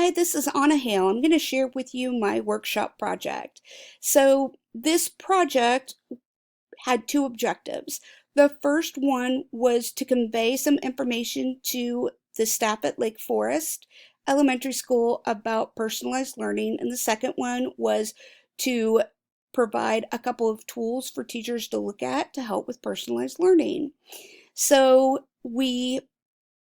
Hi, this is Anna Hale. I'm going to share with you my workshop project. So this project had two objectives. The first one was to convey some information to the staff at Lake Forest Elementary School about personalized learning, and the second one was to provide a couple of tools for teachers to look at to help with personalized learning. So we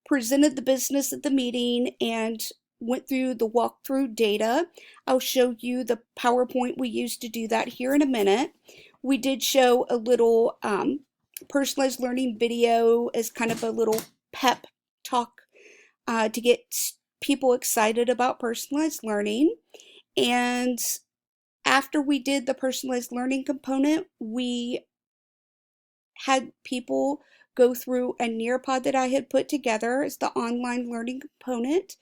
presented the business at the meeting and went through the walkthrough data. I'll show you the PowerPoint we used to do that here in a minute. We did show a little personalized learning video as kind of a little pep talk to get people excited about personalized learning. And after we did the personalized learning component, we had people go through a Nearpod that I had put together as the online learning component.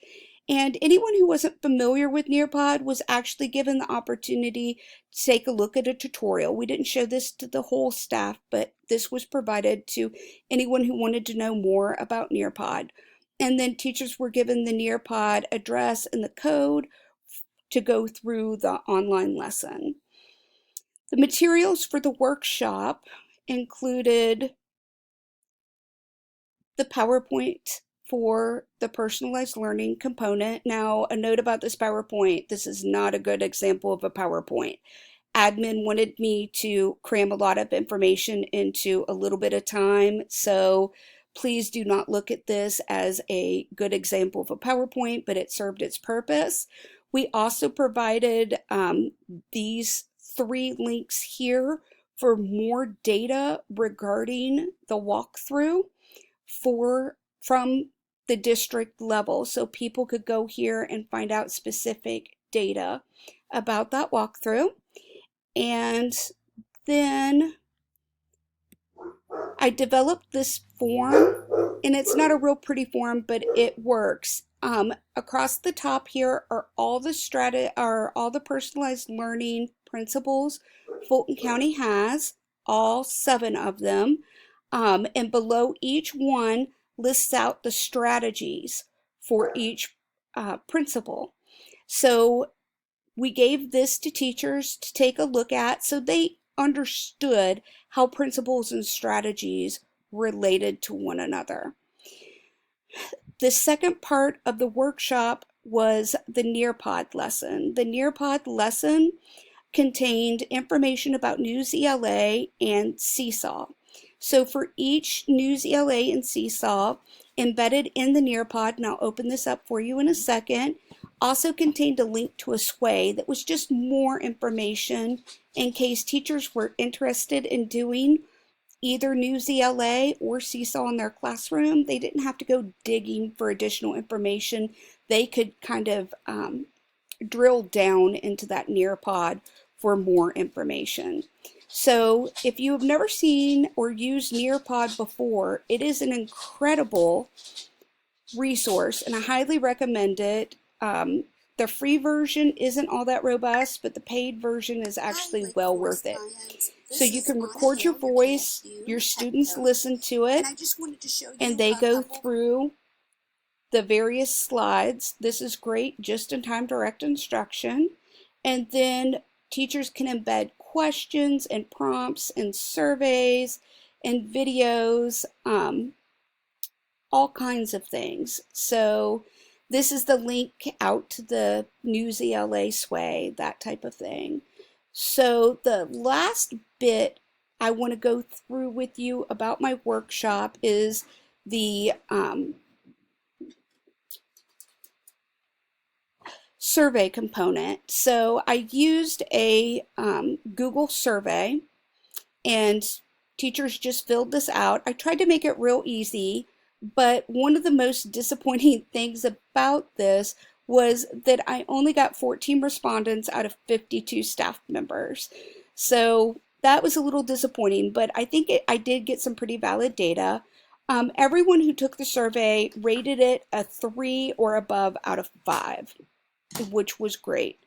And anyone who wasn't familiar with Nearpod was actually given the opportunity to take a look at a tutorial. We didn't show this to the whole staff, but this was provided to anyone who wanted to know more about Nearpod. And then teachers were given the Nearpod address and the code to go through the online lesson. The materials for the workshop included the PowerPoint for the personalized learning component. Now, a note about this PowerPoint, this is not a good example of a PowerPoint. Admin wanted me to cram a lot of information into a little bit of time, so please do not look at this as a good example of a PowerPoint, but it served its purpose. We also provided these three links here for more data regarding the walkthrough from the district level, so people could go here and find out specific data about that walkthrough. And then I developed this form, and it's not a real pretty form, but it works. Across the top here are all the personalized learning principles Fulton County has, all 7 of them. And below each one lists out the strategies for each principle. So we gave this to teachers to take a look at so they understood how principles and strategies related to one another. The second part of the workshop was the Nearpod lesson. The Nearpod lesson contained information about News ELA and Seesaw. So for each News ELA and Seesaw, embedded in the Nearpod, and I'll open this up for you in a second, also contained a link to a sway that was just more information in case teachers were interested in doing either News ELA or Seesaw in their classroom. They didn't have to go digging for additional information. They could kind of drill down into that Nearpod for more information. So if you have never seen or used Nearpod before, it is an incredible resource and I highly recommend it. The free version isn't all that robust, but the paid version is actually well worth it. So you can record your voice, your students listen to it, and they go through the various slides. This is great just-in-time direct instruction. And then teachers can embed questions and prompts and surveys and videos, all kinds of things. So this is the link out to the News ELA sway, that type of thing. So the last bit I want to go through with you about my workshop is the survey component. So I used a Google survey and teachers just filled this out. I tried to make it real easy, but one of the most disappointing things about this was that I only got 14 respondents out of 52 staff members. So that was a little disappointing, but I think I did get some pretty valid data. Everyone who took the survey rated it a 3 or above out of 5, which was great.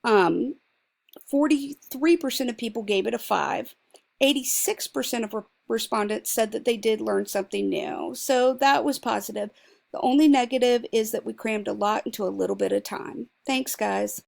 43% of people gave it a 5. 86% of respondents said that they did learn something new. So that was positive. The only negative is that we crammed a lot into a little bit of time. Thanks, guys.